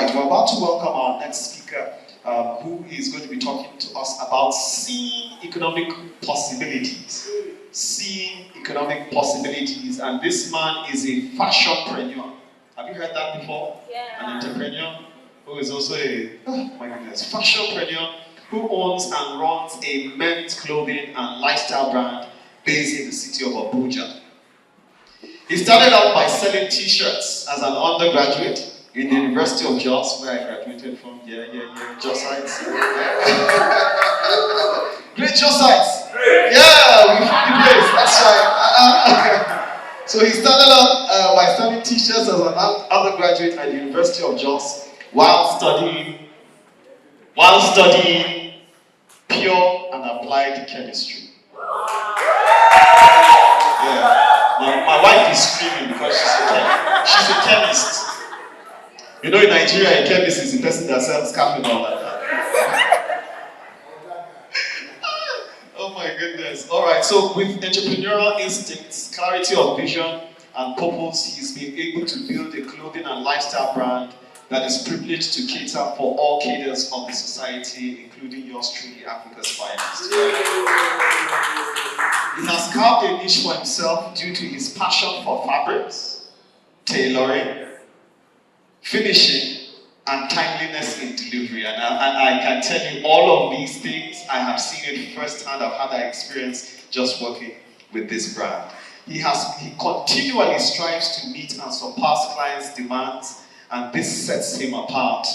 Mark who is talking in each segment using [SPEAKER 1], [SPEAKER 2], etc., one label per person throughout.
[SPEAKER 1] right, we're about to welcome our next speaker, who is going to be talking to us about seeing economic possibilities. Seeing economic possibilities, and this man is a fashion-preneur. Have you heard that before?
[SPEAKER 2] Yeah.
[SPEAKER 1] An entrepreneur who is also a, fashion-preneur who owns and runs a men's clothing and lifestyle brand based in the city of Abuja. He started out by selling t-shirts as an undergraduate in the University of Jos, where I graduated from. Josites. Great Josites. Yeah, we found the place. That's right. So he started out by selling t-shirts as an undergraduate at the University of Jos while studying pure and applied chemistry. Yeah. My wife is screaming because she's a chemist. You know, in Nigeria, a chemist is the person that sells caffeine and all like that. Oh my goodness. Alright, so with entrepreneurial instincts, clarity of vision, and purpose, he's been able to build a clothing and lifestyle brand that is privileged to cater for all cadres of the society, including yours truly, Africa's finest. He has carved a niche for himself due to his passion for fabrics, tailoring, finishing, and timeliness in delivery. And I can tell you all of these things. I have seen it firsthand. I've had that experience just working with this brand. He continually strives to meet and surpass clients' demands, and this sets him apart.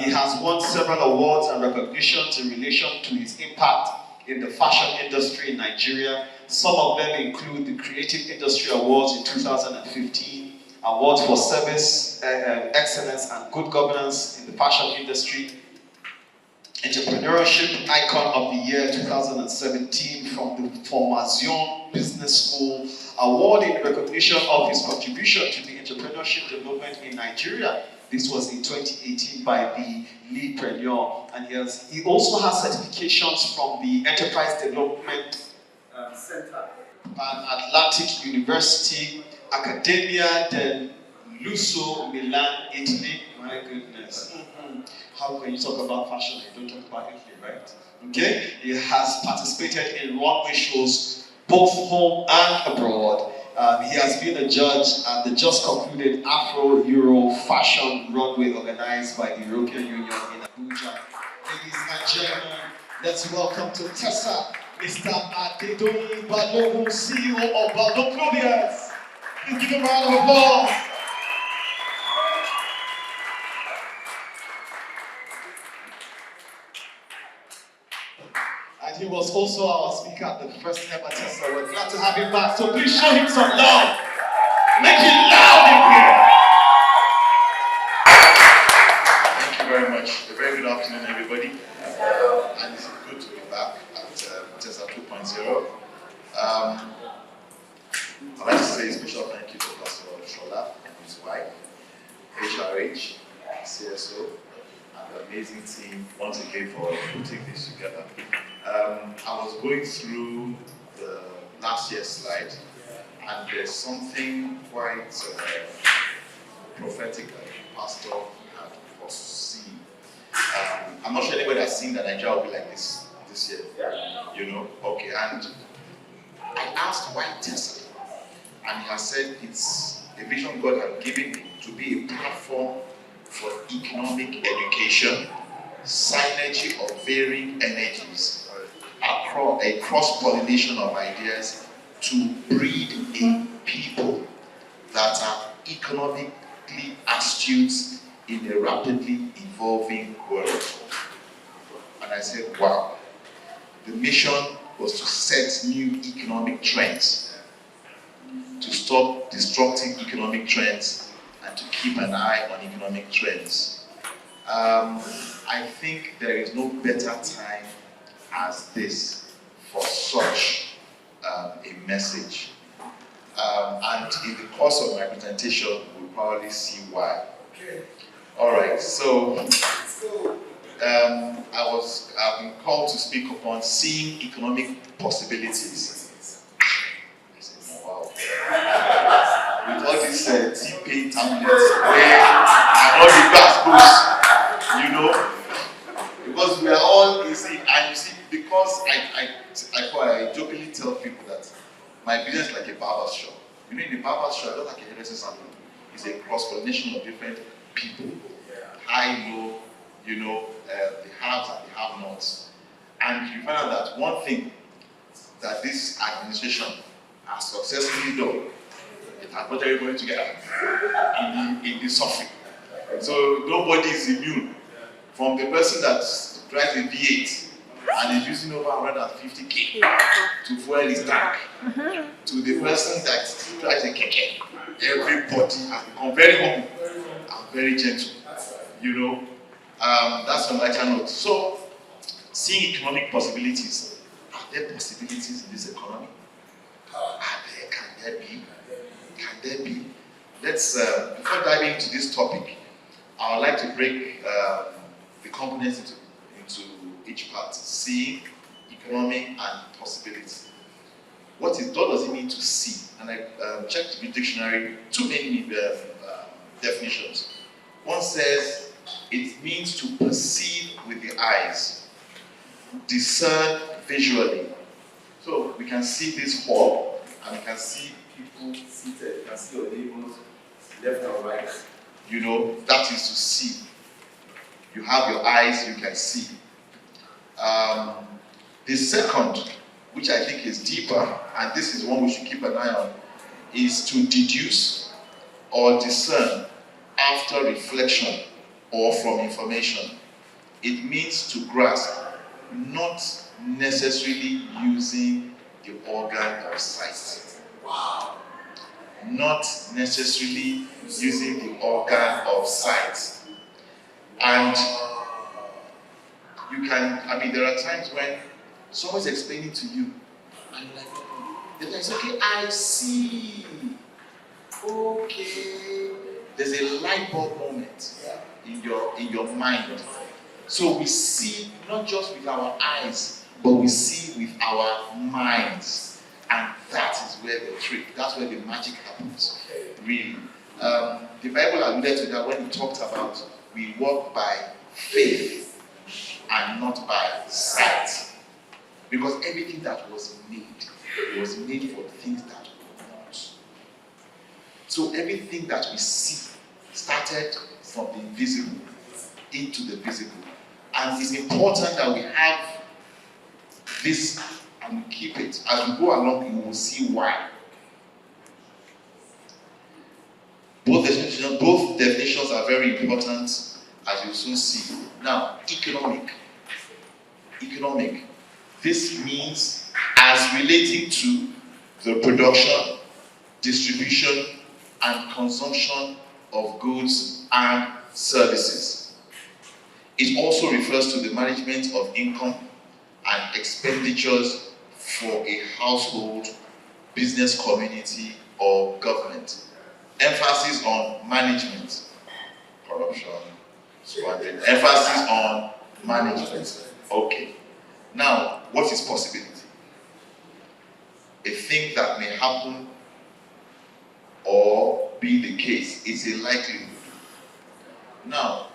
[SPEAKER 1] He has won several awards and recognitions in relation to his impact in the fashion industry in Nigeria. Some of them include the Creative Industry Awards in 2015, Awards for Service, Excellence and Good Governance in the Fashion Industry, Entrepreneurship Icon of the Year 2017 from the Formation Business School, award in recognition of his contribution to the entrepreneurship development in Nigeria. This was in 2018 by the Leadpreneur, and he also has certifications from the Enterprise Development Center at Atlantic University, Accademia del Lusso, Milan, Italy. My goodness. How can you talk about fashion and don't talk about Italy, right? Okay? He has participated in runway shows both home and abroad. He has been a judge at the just concluded Afro-Euro fashion runway organized by the European Union in Abuja. Ladies and gentlemen, let's welcome to TESA, Mr. Adedoyin Balogun, CEO of BALDON CLOTHIERS. Please give him a round of applause. And he was also our speaker at the first ever TESA. We're glad to have him back, so please show him some love. Make it loud in here.
[SPEAKER 3] Thank you very much. A very good afternoon, everybody. And it's good to be back at TESA2.0. I'd like to say a special thank you to Pastor Shola and his wife, HRH, CSO, and the amazing team once again for putting this together. I was going through the last year's slide, and there's something quite prophetic that the pastor had foreseen. I'm not sure anybody has seen that Nigeria will be like this year. You know? Okay, and I asked why TESA, and he has said it's a vision God had given him to be a platform for economic education, synergy of varying energies, a cross-pollination of ideas to breed a people that are economically astute in a rapidly evolving world. And I said, wow. The mission was to set new economic trends, to stop disrupting economic trends, and to keep an eye on economic trends. I think there is no better time as this for such a message. And in the course of my presentation, we'll probably see why. All right, so I've been called to speak upon seeing economic possibilities. I said, oh, wow. With all this T-pain tablet where and all the gas goes, you know, because we are all easy. And you see, because I jokingly tell people that my business is like a barber shop. You know, in the barber shop, not like a hairdresser salon. It's a cross-pollination of different people, high, low, you know, the haves and the have-nots. And you find out that one thing that this administration has successfully done, it has brought everybody together in the suffering. So nobody is immune from the person that drives a V8 and is using over 150k to fuel his tank, to the person that drives a keke. Everybody has become very humble and very gentle. You know, that's on lighter note. So, seeing economic possibilities. Are there possibilities in this economy? Can there be? Can there be? Let's, before diving into this topic, I would like to break the components into each part. Seeing, economic, and possibility. What does it mean to see? And I checked the dictionary, too many definitions. One says it means to perceive with the eyes, discern visually. So we can see this hall, and we can see people seated. You can see your neighbors left and right. You know, that is to see. You have your eyes, you can see. The second, which I think is deeper, and this is one we should keep an eye on, is to deduce or discern after reflection or from information. It means to grasp, not necessarily using the organ of sight. Wow. Not necessarily using the organ of sight. And you can, there are times when someone's explaining to you, and you're like, it's okay, I see. Okay. There's a light bulb moment in your mind. So we see not just with our eyes, but we see with our minds. And that is where the trick, that's where the magic happens. Really. The Bible alluded to that when it talked about we walk by faith and not by sight. Because everything that was made for things that were not. So everything that we see started from the invisible into the visible. And it's important that we have this and we keep it. As we go along, you will see why. Both definitions are very important, as you soon see. Now, economic. This means as relating to the production, distribution, and consumption of goods and services. It also refers to the management of income and expenditures for a household, business community, or government. Emphasis on management, corruption, squandering. Emphasis on management. Okay. Now, what is possibility? A thing that may happen or be the case is a likelihood. Now,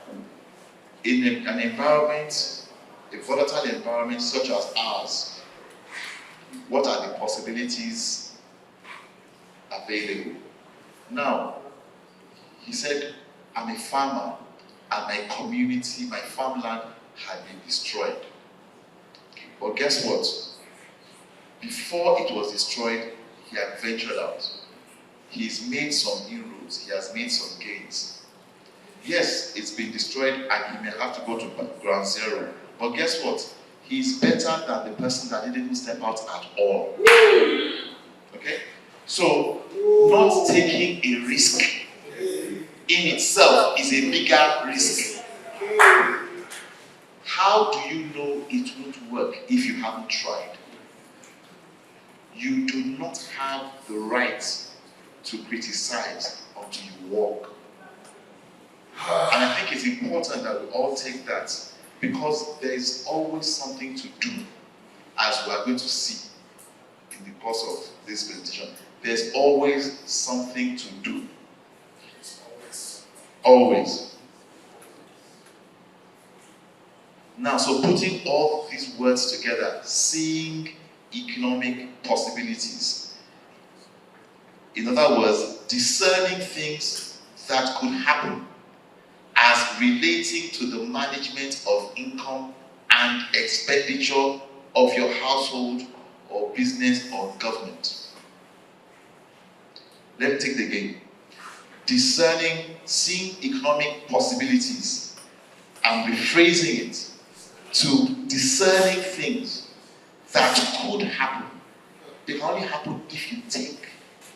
[SPEAKER 3] in an environment, a volatile environment such as ours, what are the possibilities available? Now, he said, I'm a farmer and my community, my farmland had been destroyed. But guess what? Before it was destroyed, he had ventured out. He's made some inroads, he has made some gains. Yes, it's been destroyed and he may have to go to ground zero. But guess what? He's better than the person that didn't even step out at all. Okay? So, not taking a risk in itself is a bigger risk. How do you know it won't work if you haven't tried? You do not have the right to criticize until you walk. And I think it's important that we all take that, because there is always something to do, as we are going to see in the course of this presentation. There's always something to do. Always. Now, so putting all these words together, seeing economic possibilities. In other words, discerning things that could happen as relating to the management of income and expenditure of your household or business or government. Let me take it again. Discerning, seeing economic possibilities, and rephrasing it to discerning things that could happen. They can only happen if you take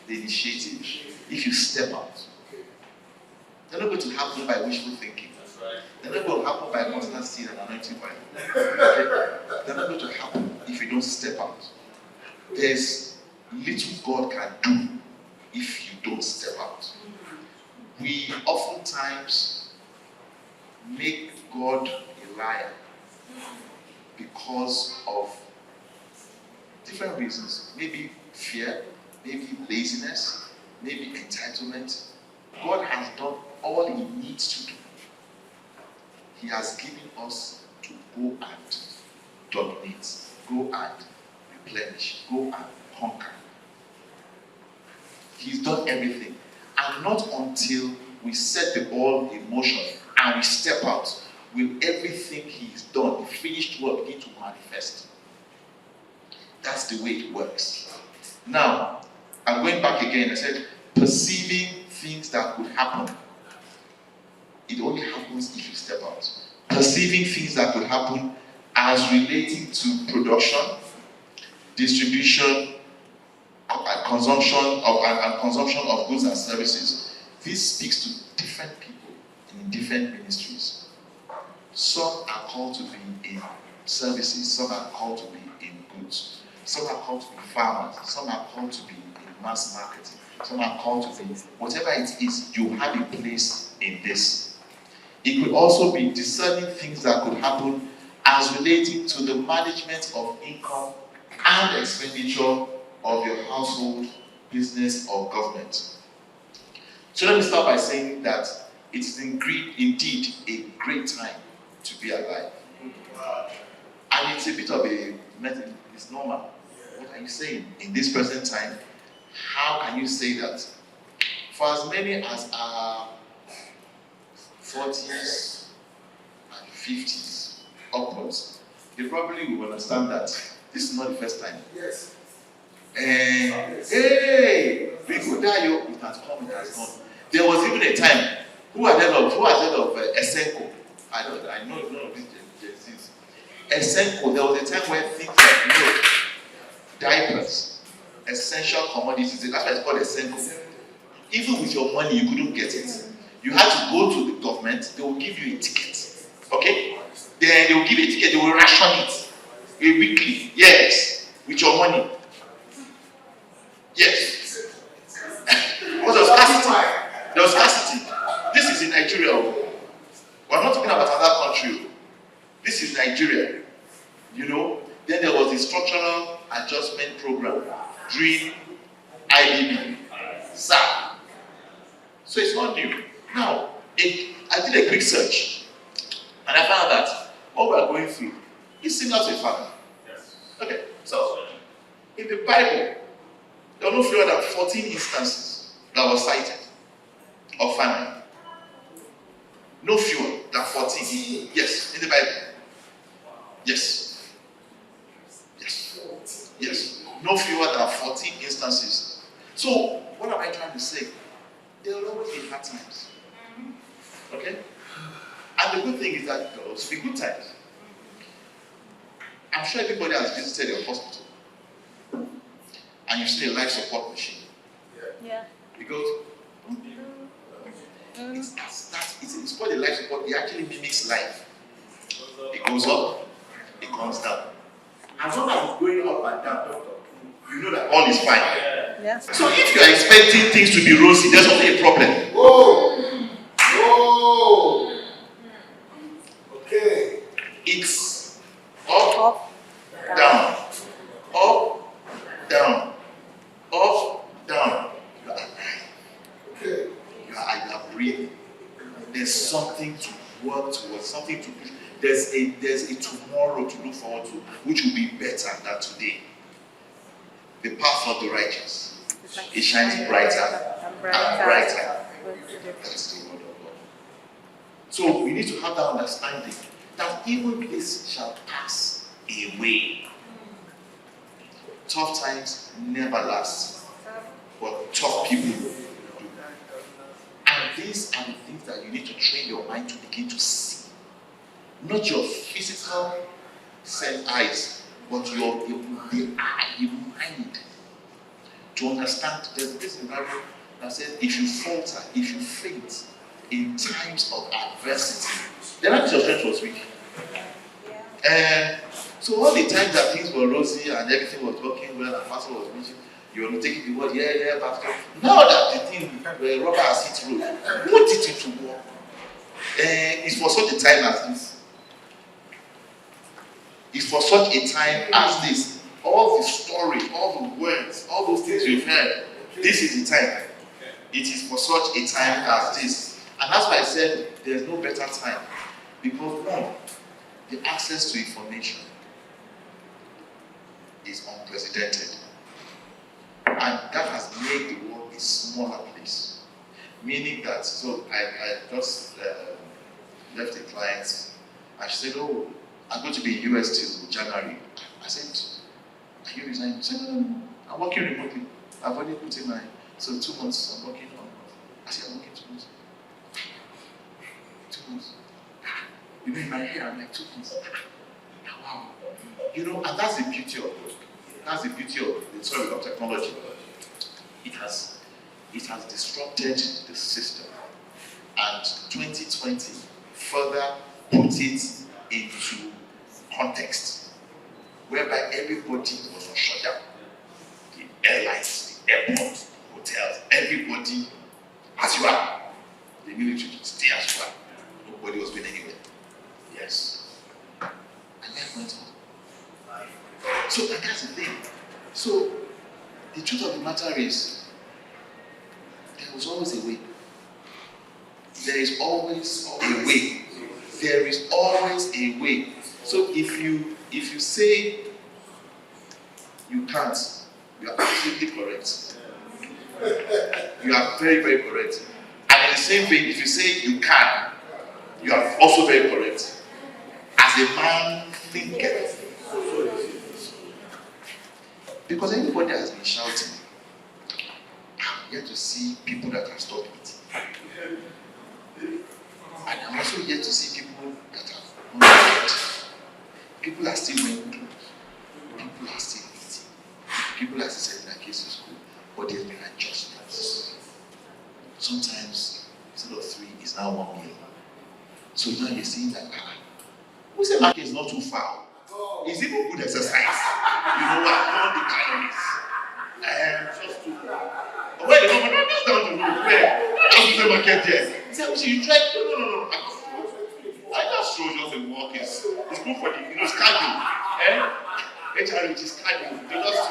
[SPEAKER 3] the initiative, if you step out. They're not going to happen by wishful thinking. They're not going to happen by constant seed and anointing oil. They're not going to happen if you don't step out. There's little God can do if you don't step out. We oftentimes make God a liar because of different reasons. Maybe fear, maybe laziness, maybe entitlement. God has done all he needs to do. He has given us to go and dominate, go and replenish, go and conquer. He's done everything. And not until we set the ball in motion and we step out will everything he's done, the finished work, begin to manifest. That's the way it works. Now, I'm going back again. I said, perceiving things that could happen. It only happens if you step out. Perceiving things that could happen as relating to production, distribution, and consumption of goods and services. This speaks to different people in different ministries. Some are called to be in services, some are called to be in goods, some are called to be farmers, some are called to be in mass marketing, some are called to be whatever it is, you have a place in this. It could also be discerning things that could happen as relating to the management of income and expenditure of your household, business, or government. So let me start by saying that it is indeed a great time to be alive. And it's a bit of a method, it's normal. What are you saying? In this present time, how can you say that? For as many as are 40s and 50s upwards, you probably will understand that this is not the first time.
[SPEAKER 2] Yes.
[SPEAKER 3] Hey, we could die, it has come, it has gone. There was even a time, who has heard of Esenko? I know none of these Gen-Zs. Esenko, there was a time where things like milk, diapers, essential commodities, that's why it's called Esenko. Even with your money, you couldn't get it. You had to go to the government, they will give you a ticket. Okay? Then they will give you a ticket, they will ration it. A weekly, yes, with your money. Yes. Because there was scarcity. There was scarcity. This is in Nigeria. We're not talking about another country. This is Nigeria. You know, then there was the structural adjustment program during IBB, SAP. So it's not new. Now, I did a quick search and I found that what we are going through is similar to a famine. Okay, so in the Bible, there are no fewer than 14 instances that were cited of famine. No fewer than 14. Yes, in the Bible. Yes. Yes. Yes. No fewer than 14 instances. So, what am I trying to say? There will always be hard times. Okay? And the good thing is that there will also be good times. I'm sure everybody has visited your hospital. And you see a life support machine.
[SPEAKER 4] Yeah.
[SPEAKER 3] It goes. It's called a life support. It actually mimics life. It goes up, it comes down. As long as it's going up and down, you know that all is fine.
[SPEAKER 4] Yeah.
[SPEAKER 3] So if you are expecting things to be rosy, there's only a problem.
[SPEAKER 2] Whoa! Whoa! Okay.
[SPEAKER 3] It's up,
[SPEAKER 4] Up,
[SPEAKER 3] down, up, down, up, down. You are alive.
[SPEAKER 2] Okay.
[SPEAKER 3] You are breathing. There's something to work towards, something to push. There's a tomorrow to look forward to, which will be better than today. The path of the righteous, it shines brighter and brighter. That's the word of God. So we need to have that understanding that even this shall pass away. Tough times never last, but tough people do. And these are the things that you need to train your mind to begin to see. Not your physical sense eyes, but the eye, your mind. To understand, there's this in the Bible that says, if you falter, if you faint in times of adversity, then that your strength was weak. And so all the times that things were rosy and everything was working well and pastor was preaching, you were not taking the word, yeah, pastor. Now that the thing, the rubber has hit road, put it into work. It's for such a time as this. It's for such a time as this. All the story, all the words, all those things you've heard, this is the time. It is for such a time as this. And that's why I said there's no better time. Because one, the access to information is unprecedented. And that has made the world a smaller place. Meaning that, so I just left a client and she said, oh, I'm going to be in US till January. I said, are you resigning? She said, no, I'm working remotely. I've already put in my, so 2 months I'm working on. I said, I'm working 2 months. 2 months. You know, in my head, I'm like, 2 months. Wow. You know, and that's the beauty of it. That's the beauty of technology. It has disrupted the system. And 2020 further put it into context, whereby everybody was on shutdown. The airlines, the airports, hotels, everybody, as you are. The military to stay as you are. Nobody was going anywhere. Yes. And life went on. So that's the thing. So the truth of the matter is, there was always a way. There is always a way. There is always a way. So if you say you can't, you are absolutely correct. You are very, very correct. And in the same way, if you say you can, you are also very correct. As a man thinketh. Because everybody has been shouting. I'm yet to see people that have stopped it. And I'm also yet to see people that have not it. People are still wearing clothes. People are still eating. People are still sending their kids to school. But there's been adjustments. Sometimes, instead of 3, it's now 1 meal. So now you're seeing that, who said market is not too far? It's even good exercise. You know what? All the calories. Just to. But when the government is down the road, where? Just the market there. He said, you try. No. I just show just a walk. It's good for the, it's cardio. HRH is cardio. They just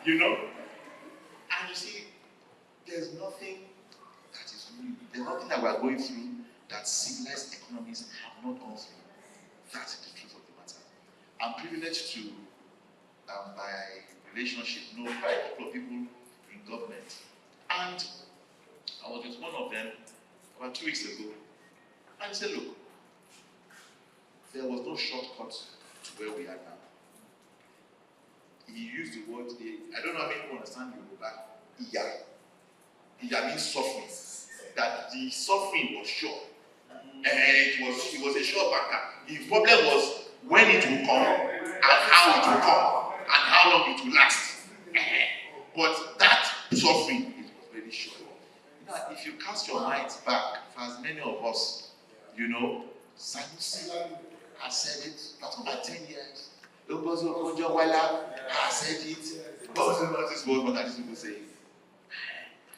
[SPEAKER 3] do that. And you see, there's nothing that is new. There's nothing that we are going through that civilized economies have not gone through. That's the truth of the matter. I'm privileged to, by relationship, know quite a couple of people in government. And I was with one of them about 2 weeks ago. And he said, look, there was no shortcut to where we are now. He used the word, I don't know how many people understand Yoruba, Iya. Iya means suffering. That the suffering was short. And it was a short banker. The problem was when it will come, and how it will come, and how long it will last. But that suffering, it was very short. Now, if you cast your minds back, for as many of us, Sanusi has said it, for about 10 years. Obozo Okonjo-Iweala has said it. What is people saying?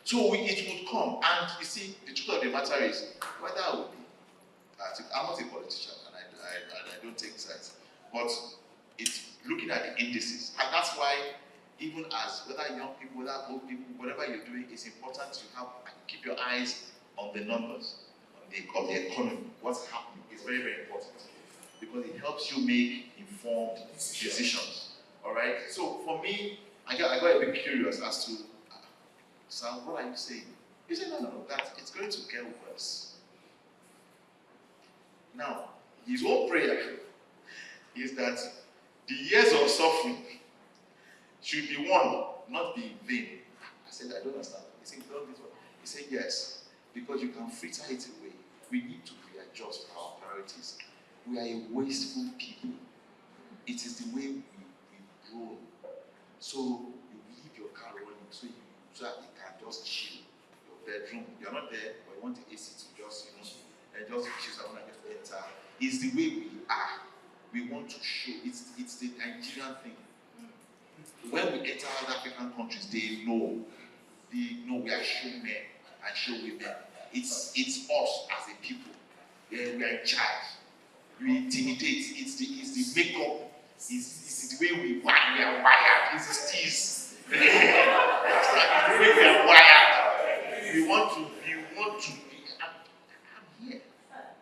[SPEAKER 3] So it would come, and you see, the truth of the matter is, whether I would be, I'm not a politician, and I don't take sides, but it's looking at the indices, and that's why, even as whether young people, whether old people, whatever you're doing, it's important to keep your eyes on the numbers. of the economy, what's happening, is very, very important because it helps you make informed decisions. All right. So for me, I got a bit curious as to, Sam, what are you saying? He said, no, that it's going to get worse. Now, his own prayer is that the years of suffering should be won, not be in vain. I said, I don't understand. He said, don't this one. He said, yes, because you can fritter it away. We need to readjust our priorities. We are a wasteful people. It is the way we grow. So you leave your car running so that you can just chill. Your bedroom, you're not there, but you want the AC to just, and just chill someone and just enter. It's the way we are. We want to show. It's the Nigerian thing. When we enter other African countries, they know we are show men and show women. It's us as a people. Yeah, we are in charge. We intimidate. It's the makeup. It's the way we are wired. It's the steez. The way we are wired. We want to be. I'm here.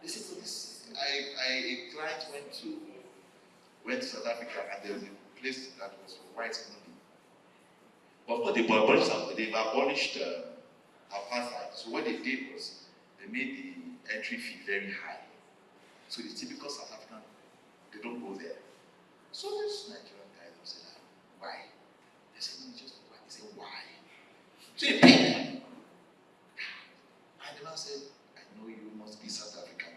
[SPEAKER 3] They say for this. A client went to South Africa and there was a place that was for whites only. Of course, they've abolished apartheid. So what they did was they made the entry fee very high. So the typical South African, they don't go there. So this Nigerian guy said, why? They said, no, just why. He said, why? So they paid them. And the man said, I know you must be South African.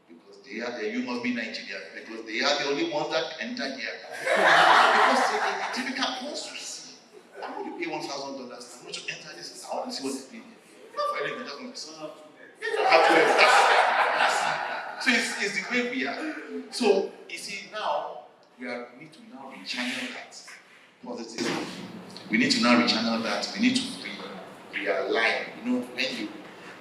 [SPEAKER 3] Because you must be Nigerian. Because they are the only ones that enter here. Because the typical host, I'm going to pay $1,000. I'm going to enter this. I want to see what's happening. Not for anything, just want to see. You don't have to enter. So it's the way we are. So you see now we need to now rechannel that positively. We need to now rechannel that. We need to realign.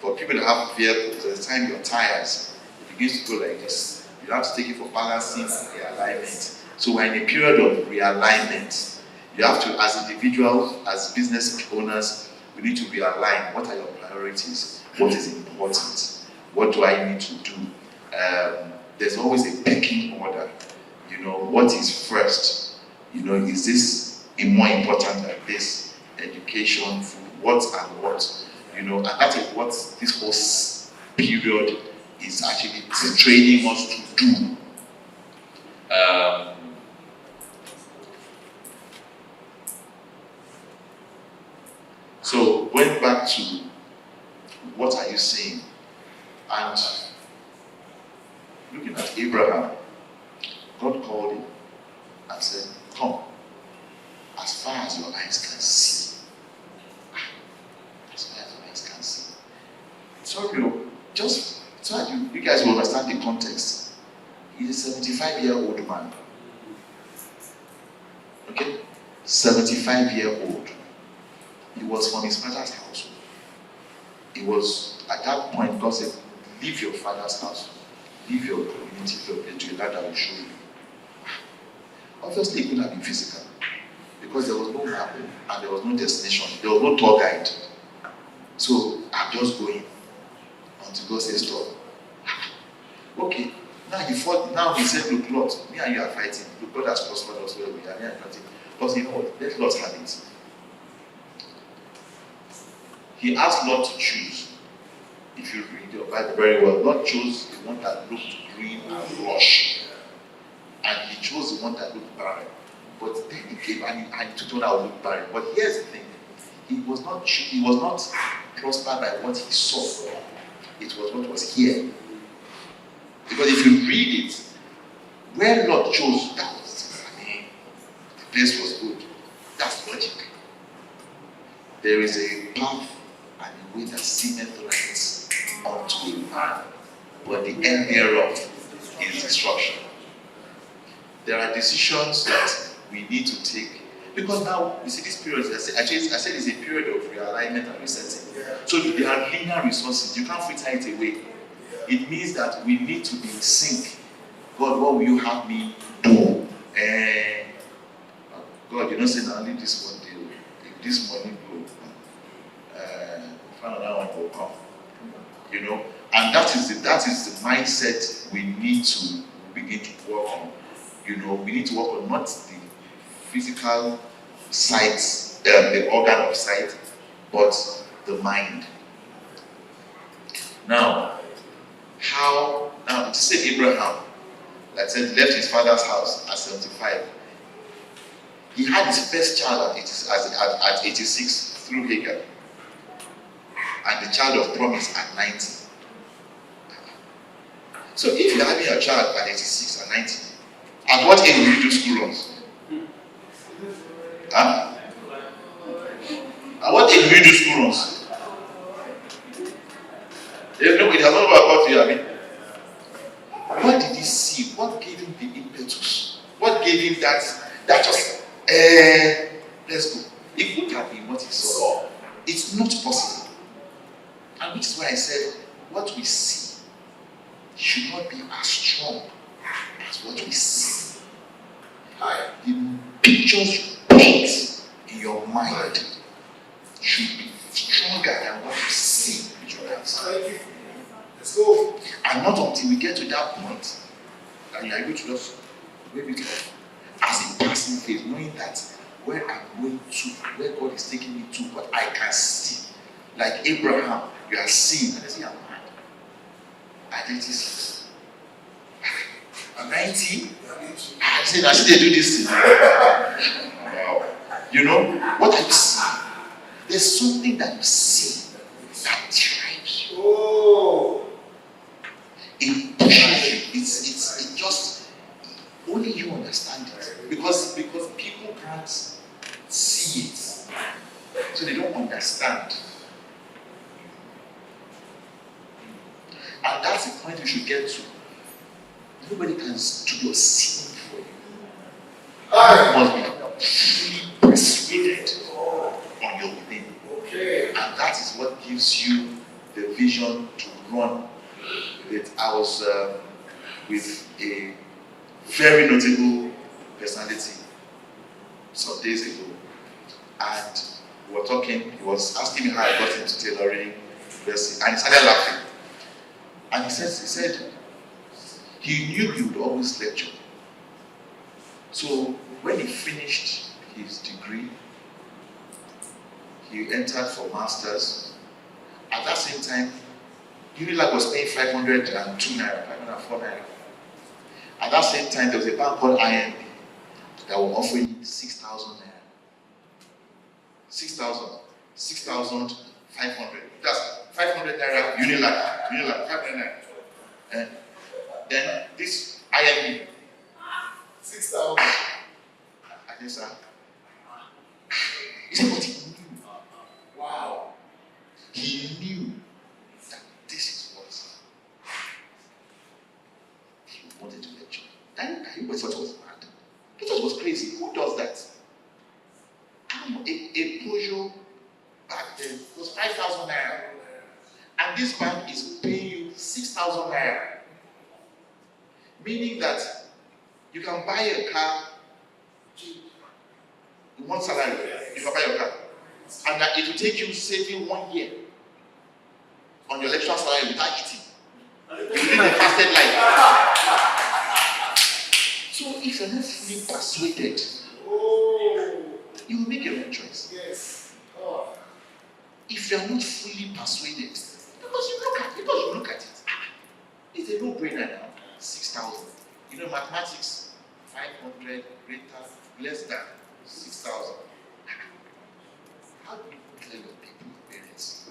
[SPEAKER 3] For people that have vehicles, there's time your tires it begins to go like this. You have to take it for balancing and realignment. So we're in a period of realignment. You have to, as individuals, as business owners, we need to realign. What are your priorities? What is important? What do I need to do? There's always a pecking order. What is first? Is this more important than this? Education, food, what and what? And that is what this whole period is actually training us to do. So going back to what are you saying? And looking at Abraham, God called him and said, come, as far as your eyes can see. As far as your eyes can see. Sorry, just so that you guys will understand the context. He's a 75-year-old man. Okay? 75-year-old. He was from his father's house. He was, at that point, God said, leave your father's house. Leave your community, your place to a land that will show you. Obviously, it couldn't have been physical. Because there was no map and there was no destination. There was no tour guide. So, I'm just going until God says stop. Okay. Now he said, look, Lord, me and you are fighting. Look, God has prospered us where we are. Me and you are fighting. But you know what? Let Lord have it. He asked Lord to choose. If you read your Bible very well, Lord chose the one that looked green and lush. And he chose the one that looked barren. But then he came and he took the one that looked barren. But here's the thing. He was not prospered by what he saw. It was what was here. Because if you read it, where Lord chose, that was, the place was good. That's logic. There is a path and a way that seemeth right unto a man, but the end thereof is destruction. There are decisions that we need to take. Because now, you see, this period, I said it's a period of realignment and resetting. So there are linear resources. You can't fritter it away. It means that we need to be in sync. God, what will you have me do? God, you don't say, now leave this one deal. If this money go, find another one will come. And that is the mindset we need to begin to work on. You know, we need to work on not the physical sight, the organ of sight, but the mind. Now, now to say Abraham, like I said, left his father's house at 75. He had his first child at 86 through Hagar, and the child of promise at 90. So if you're having a child at 86 and 90, at what age will you do school runs? Huh? At what age will you do school runs? There's nobody has not about you, I mean. What did he see? What gave him the impetus? What gave him that just, let's go. It could have been what he saw. It's not possible. And which is why I said, what we see should not be as strong as what we see. The pictures you paint in your mind should be stronger than what you see with your eyes. Let's go. And not until we get to that point that you are able to just wave it off as a passing phase, knowing that where I'm going to, where God is taking me to, what I can see. Like Abraham, you are seeing, and I say, I'm mad. At 86. I'm 90. I say, I see they do this thing. Wow. You know, what I see, there's something that you see that drives you. Oh. It pushes you. It just, only you understand it. Because people can't see it. So they don't understand. And that's the point you should get to. Nobody can do your sin for you. You must be fully persuaded on your within. And that is what gives you the vision to run with. I was with a very notable personality some days ago. And we were talking, he was asking me how I got into tailoring, and he started laughing. And he said, he knew he would always lecture. So when he finished his degree, he entered for masters. At that same time, Unilag was paying 502 naira, 504 naira. At that same time, there was a bank called INB that were offering him 6,000 naira. 6,500. That's 500 naira Unilag, 500 naira. And then this INB, 6,000. I think, sir. He said, but he knew. Wow. He knew that this is what he wanted to lecture. And he thought it was mad. He thought it was crazy. Who does that? A Peugeot back then was 5,000 naira. And this bank is paying you 6,000 naira. Meaning that you can buy a car in one salary. You can buy a car. And that it will take you saving 1 year on your lecturer salary without eating. You live a fasted life. So if you're not fully persuaded, you will make your own choice. Yes. If you are not fully persuaded, because you look at it, it's a no-brainer now. 6,000. You know, mathematics, 500 greater, less than 6,000. How do you tell your people, your parents?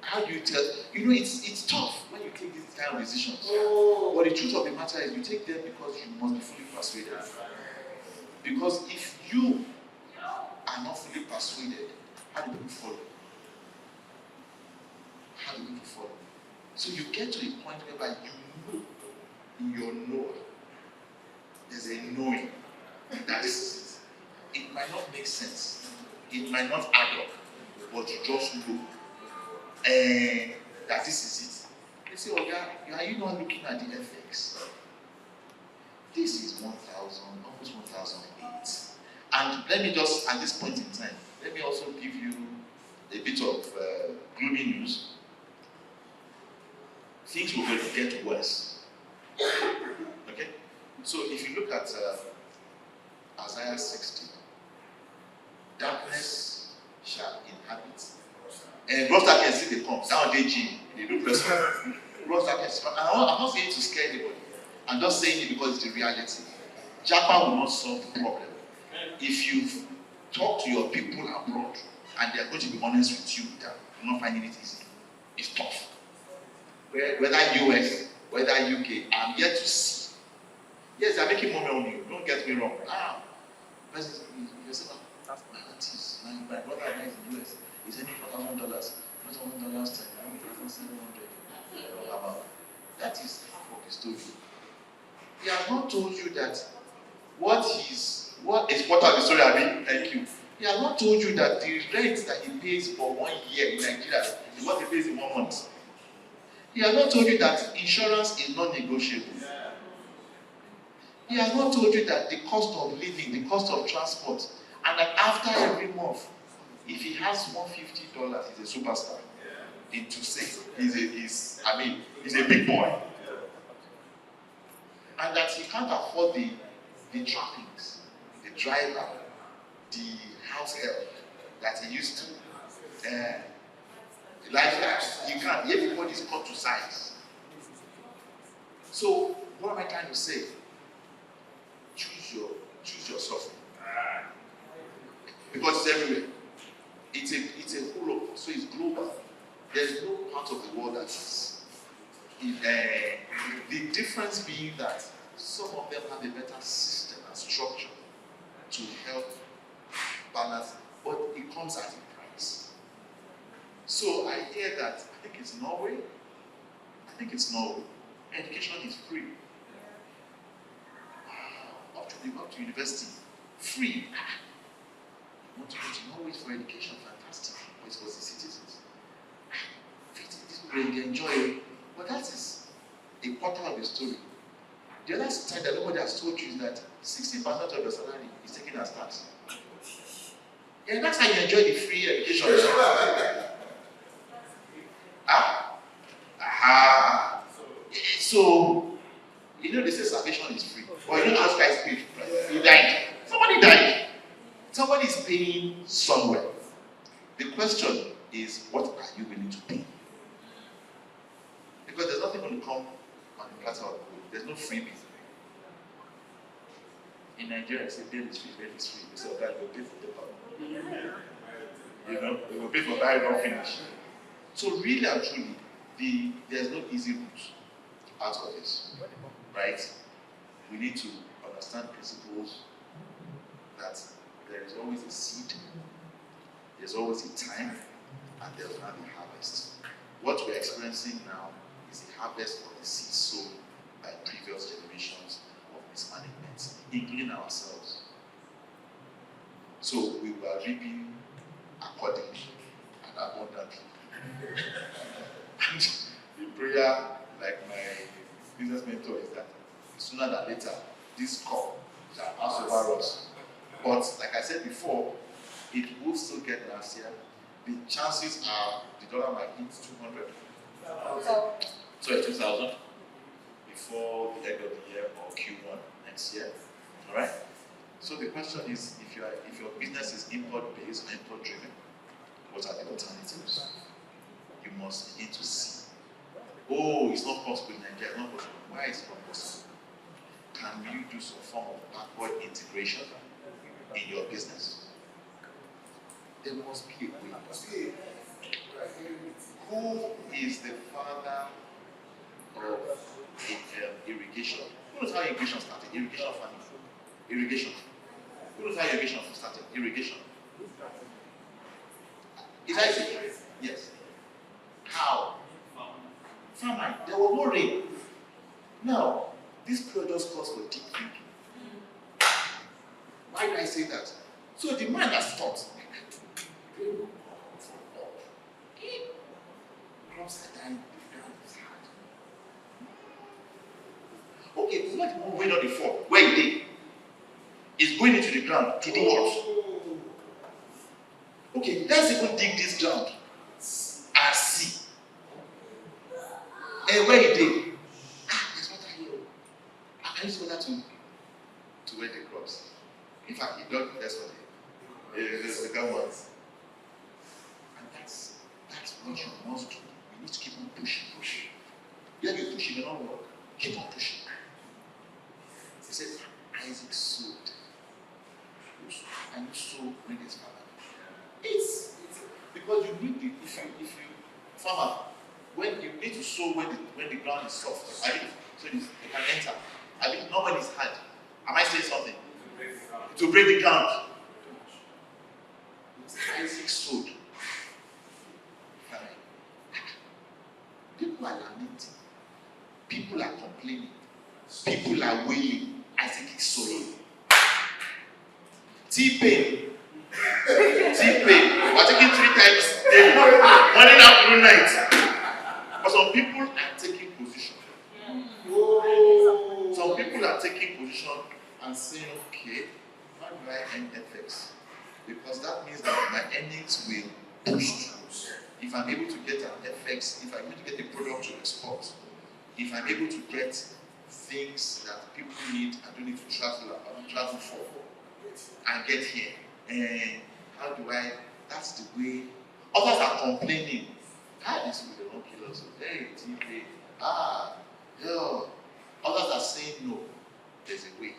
[SPEAKER 3] How do you tell? You know, it's tough when you take these kind of decisions. But the truth of the matter is, you take them because you must be fully persuaded. Because if you are not fully persuaded, how do people follow? How do people follow? So you get to a point whereby you know in your knower, there's a knowing that this is it. It might not make sense. It might not add up, but you just know that this is it. They say, oh yeah, are you not looking at the FX? This is 1,000, almost 1,008. And let me just, at this point in time, let me also give you a bit of gloomy news. things will get worse. Okay? So if you look at Isaiah 60, darkness shall inhabit. And gross darkness, see they come. Down they gym, they do press. Gross darkness. I'm not saying to scare anybody. I'm just saying it because it's the reality. Japan will not solve the problem. If you talk to your people abroad and they are going to be honest with you, that you're not finding it easy. It's tough. Whether US, whether UK, I'm yet to see. Yes, they're making money on you. Don't get me wrong. You say, that's my aunties. My brother is in the US. He's earning $1,000. $1,000 times $1,700. That is half of the story. He has not told you that what is part of the story, Abi? Thank you. He has not told you that the rent that he pays for 1 year in Nigeria is what he pays in 1 month. He has not told you that insurance is not negotiable. He has not told you that the cost of living, the cost of transport, and that after every month, if he has $150, he's a superstar. Into 6, he's a big boy. And that he can't afford the trappings, the driver, the house help that he used to. The lifestyle, he can't. Everybody's cut to size. So, what am I trying to say? Choose your suffering. Because it's everywhere. It's a whole lot, so it's global. There's no part of the world that is. The difference being that some of them have a better system and structure to help balance, but it comes at a price. So I hear that, I think it's Norway. Education is free. Up to university, free. You want to go to Norway for education, fantastic. But it's for the citizens. These people they enjoy it. But that is a quarter of the story. The other side that nobody has told you is that 60% of your salary is taken as tax. Yeah, that's how you enjoy the free education. So, they say salvation is free. But Jesus Christ paid the price. He died. Somebody died. Somebody is paying somewhere. The question is, what are you willing to pay? Because there's nothing going to come on the platter of gold. There's no freebie. In Nigeria, they say bail is free, bail is free. They say, okay, we'll pay for the power. We will pay for that, don't finish. So really and truly, there's no easy route out of this. Right? We need to understand principles that there is always a seed, there's always a time, and there's now the harvest. What we're experiencing now is the harvest of the seed sown by previous generations of mismanagement, including ourselves. So we were reaping accordingly and abundantly. And the prayer, like my business mentor, is that sooner than later, this cup shall pass over us. But like I said before, it will still get last year. The chances are the dollar might hit 200. Sorry, 2,000 before the end of the year or Q1 next year. All right. So the question is, if your business is import based or import driven, what are the alternatives? You must begin to see. Oh, it's not possible in Nigeria. It's not possible. Why is it not possible? Can you do some form of backward integration in your business? There must be a way. Who is the father of irrigation? Who knows how irrigation started? Irrigation farming. Irrigation. Who knows how irrigation started? Irrigation. Is that it? Yes. How? Farming. There was no rain. Now, this period just calls for deep thinking. Why do I say that? So the man has thought. Crops are dying, the ground is hard. Okay, it's not even going on the floor. Where it is? It's going into the ground to do what? Okay, let's even dig this ground and see. where you did? There's water here. I use water to wear the crops. In fact, he dug the first one. The second one. And that's what you must do. You need to keep on pushing. Yeah, you push, it will not work. Keep on pushing. He said, Isaac sowed. And you sow when it's farmer. It's because you need it. If you farmer, when you need to sow when the ground is soft. So it can enter. Not when it's hard. Am I saying something? To break the ground. Isaac sowed. People are lamenting. People are complaining. People are wailing. Isaac is sowing. T-Pain. We're taking 3 times daily. Morning, afternoon, night. But some people are taking position. Some people are taking position and saying, okay, how do I end FX? Because that means that my earnings will boost. If I'm able to get an FX, if I'm able to get a product to export, if I'm able to get things that people need, I don't need to travel for, and get here. And how do I? That's the way. Others are complaining. This will not kill us. Hey, TK. Others are saying no. There's a way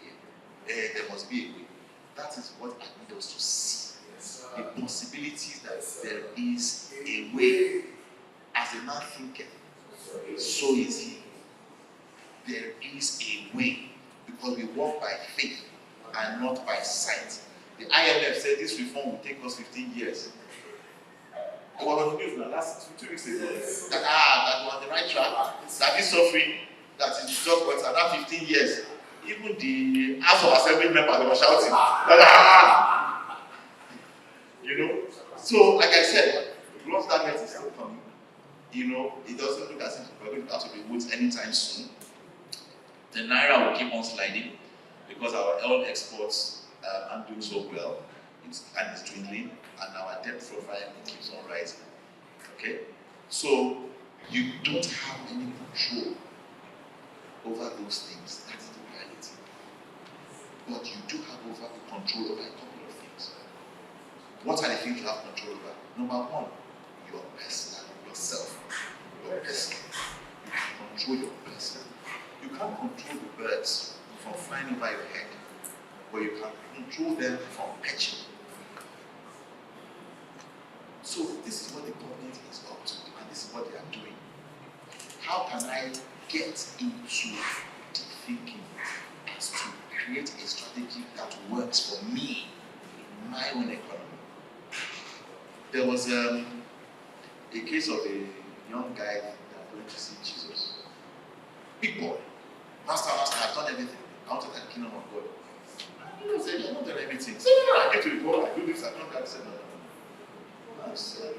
[SPEAKER 3] here. There must be a way. That is what I need us to see. The possibilities that there is a way. As a man thinketh, so is he. There is a way. Because we walk by faith and not by sight. The IMF said this reform will take us 15 years. It was on the news last 2 weeks ago. That we're on the right track. That is suffering. That is just what another 15 years. Even the House of Assembly members were shouting. So like I said, the growth target is still coming. It doesn't look as if we're going to have to be woods anytime soon. The naira will keep on sliding because our oil exports aren't doing so well. It's dwindling, and our debt profile keeps on rising. Okay? So you don't have any control over those things. That's the reality. But you do have control over a couple of things. What are the things you have control over? Number one, your person, yourself. Your person. You can control your person. You can't control the birds from flying over your head, but you can control them from perching. So this is what the government is up to, and this is what they are doing. How can I get into deep thinking as to create a strategy that works for me in my own economy? There was a case of a young guy that went to see Jesus. Big boy. Master, I've done everything. I want to enter the kingdom of God. He said, I've not done everything. He said, no, I get to the God, I do this, I've done that. He said, no. I said,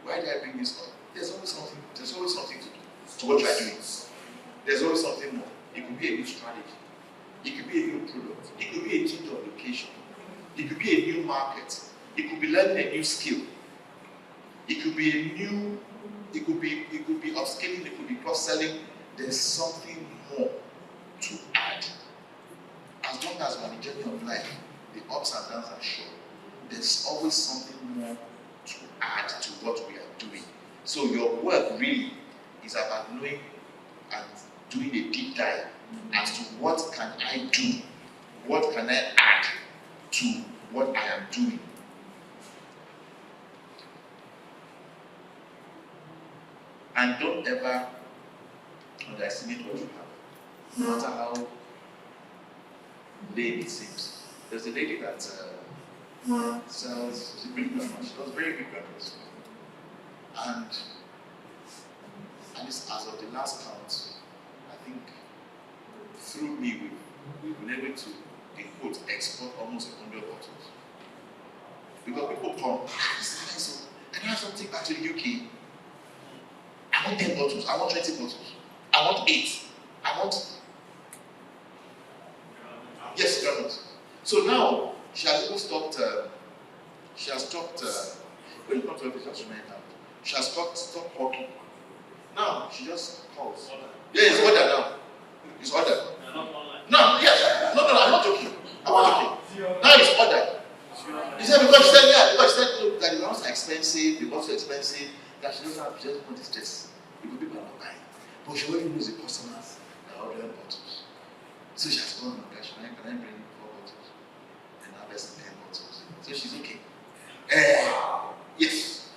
[SPEAKER 3] why did I bring this up? There's always something to do to what you are doing. There's always something more. It could be a new strategy. It could be a new product. It could be a change of location. It could be a new market. It could be learning a new skill. It could be upscaling, it could be cross-selling. There's something more to add. As long as we're on the journey of life, the ups and downs are sure. There's always something more to add to what we are doing. So your work really is about knowing and doing a deep dive as to what can I do, what can I add to what I am doing. And don't ever underestimate what you have, no matter how lame it seems. There's a lady that sells, she's a big grandma, she does very big grandmas. And as of the last count, I think through me, we've been able to, in quote, export almost 100 bottles. Because people come, this is nice, and I have something back to the UK. I want 10 bottles, I want 20 bottles, I want 8, I want. Yes, grandmas. So now, she has even stopped, when it comes to everything, she has remained out. She has stopped working. Now she just calls. Yeah, it's order now. It's order. No, yes. No, I'm not joking. I'm not joking. Now it's order. He said because she said look, that the house are expensive, the box are expensive, that she doesn't have, she just want the stress. People are not buying. But she already knows the customers that are ordering bottles. So she has gone on cash. Can I bring 4 bottles? And now there's 10 bottles. So she's okay. Yes.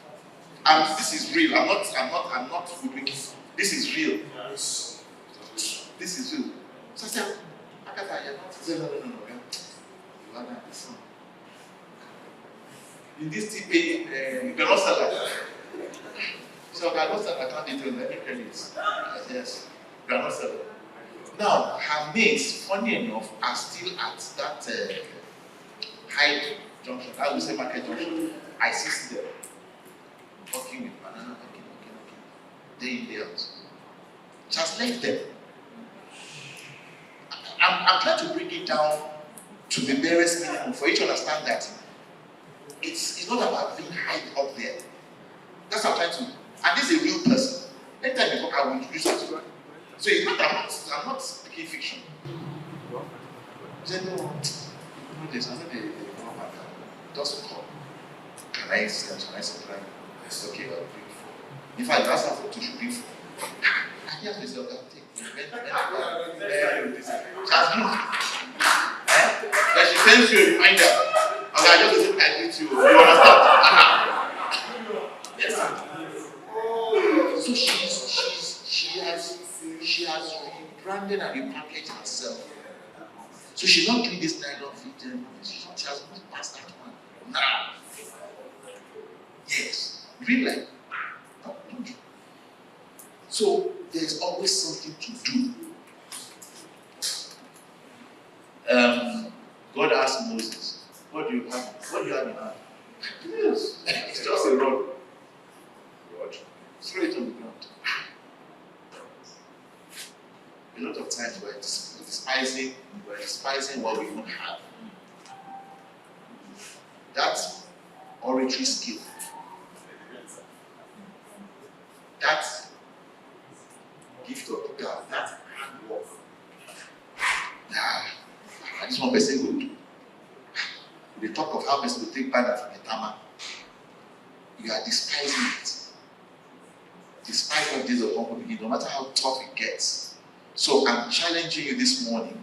[SPEAKER 3] And this is real. I'm not hoodwinking. This is real. This is real. So I said, Agatha, you're not. He said, no. You are not this one. In this TP, you cannot sell that. So I cannot sell account details, let me credit. Yes, you cannot sell it. Now, her mates, funny enough, are still at that high junction. I would say market junction. I see them working with banana, working. Day in, day out. Just left them. I'm trying to bring it down to the barest minimum for you to understand that it's not about being high up there. That's what I'm trying to. And this is a real person. Anytime you talk, I will introduce you to her. So it's not I'm not speaking fiction. Say no, there's another day just come. Can I supply? It's okay, I'll bring 4. In fact, that's how for 2 should bring 4. I hear myself that thing. She has moved. Then she sends you a reminder. Okay, I just think I need to. You understand? Yes. So she has rebranded and repackaged herself. So she's not doing this nylon fitting. She has moved past that one. Now. Yes. Really? Don't do. So there's always something to do. God asked Moses, what do you have? What do you have in hand? Yes. It's just a rod. Rod. Straight on the ground. A lot of times we're despising what we don't have. That oratory skill. That gift of God. That handwork. This one person will do. They talk of how person will take banner from the tama. You are despising it. Despite what days of humble beginning, no matter how tough it gets. So I'm challenging you this morning.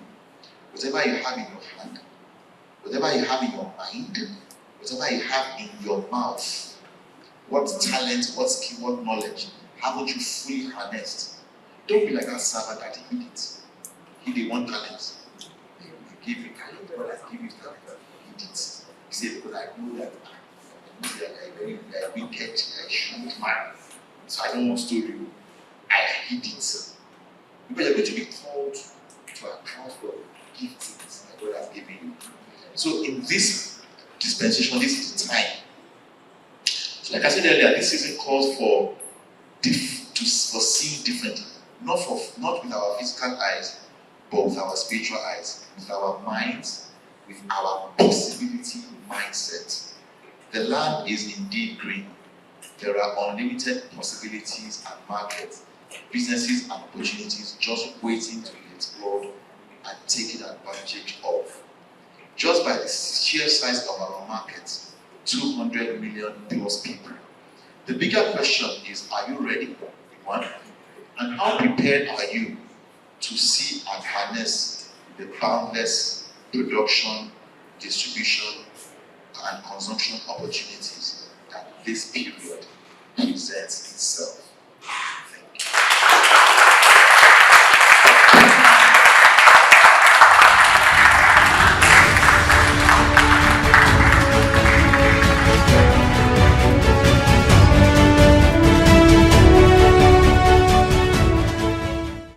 [SPEAKER 3] Whatever you have in your hand, whatever you have in your mind, whatever you have in your mouth, what talent, what skill, what knowledge, haven't you fully harnessed? Don't be like that servant that hid it. He did 1 talent. He gave you talent, but I give you talent. He did it. He said, because I know that I'm very wicked, I shouldn't mind. So I don't want to do you. I hid it. Because you're going to be called to account for giftings that God has given you. So in this dispensation, this is the time. So like I said earlier, this season calls for seeing differently. Not with our physical eyes, but with our spiritual eyes, with our minds, with our possibility mindset. The land is indeed green. There are unlimited possibilities and markets, businesses and opportunities just waiting to be explored and taken advantage of. Just by the sheer size of our market, 200 million plus people. The bigger question is, are you ready? 1. And how prepared are you to see and harness the boundless production, distribution, and consumption opportunities that this period presents itself?